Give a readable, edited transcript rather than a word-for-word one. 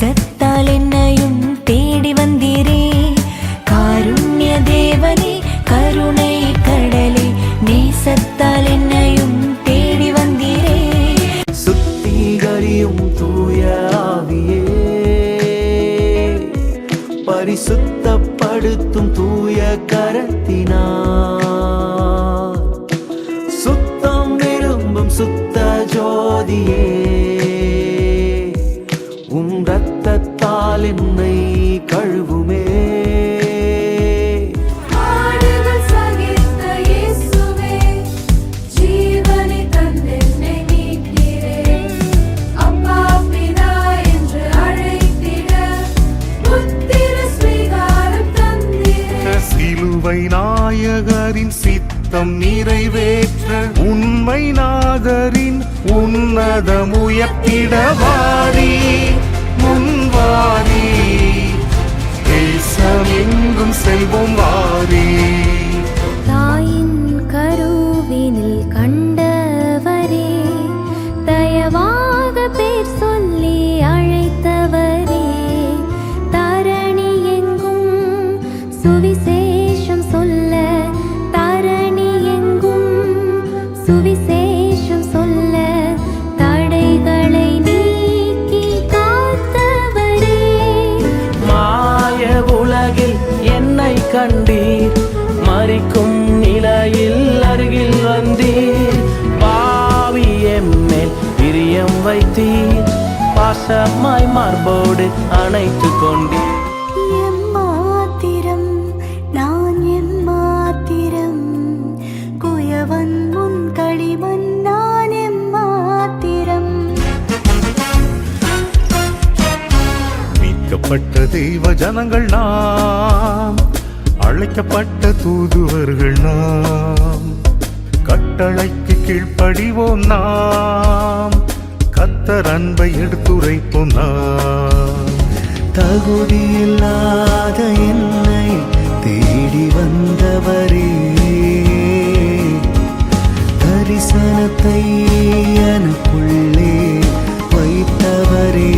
நேசத்தால் என்னையும் தேடி வந்தீரே. காருண்ய தேவனே, கருணை கடலே, நேசத்தால் என்னையும் தேடி வந்தீரே. சுத்திகரியும் தூய ஆவியே, பரிசுத்தப்படுத்தும் தூய கரத்தினார், சுத்தம் விரும்பும் சுத்த ஜோதியே, உம் இரத்தத்தால் என்னை கழுவுமே. நாயகரின் சித்தம் நிறைவேற்ற உண்மை நாதரின் உன்னதம் உயர்த்திடவாரி முன்வாரி, தேசமெங்கும் செல்வோம் வாரி. தாயின் கருவினில் கண்டவரே, தயவாக பேர் சொல்லி அழைத்தவரே, தரணி எங்கும் சுவிசேஷம் சொல்ல, தரணி எங்கும் சுவிசேஷம் சொல்ல, தடைகளை நீக்கி காத்தவரே. மாய உலகில் என்னை கண்டீர், மரிக்கும் நிலையில் அருகில் வந்தீர், பாவி எம்மேல் பிரியம் வைத்தீர், பாசமாய் மார்போடு அணைத்து கொண்டீர். எம்மாத்திரம் நான் எம்மாத்திரம், குயவன் முன் களிமண் நான் எம்மாத்திரம். மீட்கப்பட்ட தெய்வ ஜனங்கள் நாம், அழைக்கப்பட்ட தூதுவர்கள் நாம், கட்டளைக்கு கீழ்ப்படிவோம் நாம், கர்த்தர் அன்பை எடுத்துரைப்போம் நாம். தகுதியில்லாத என்னை தேடி வந்தவரே, தரிசனத்தை எனக்குள்ளே வைத்தவரே,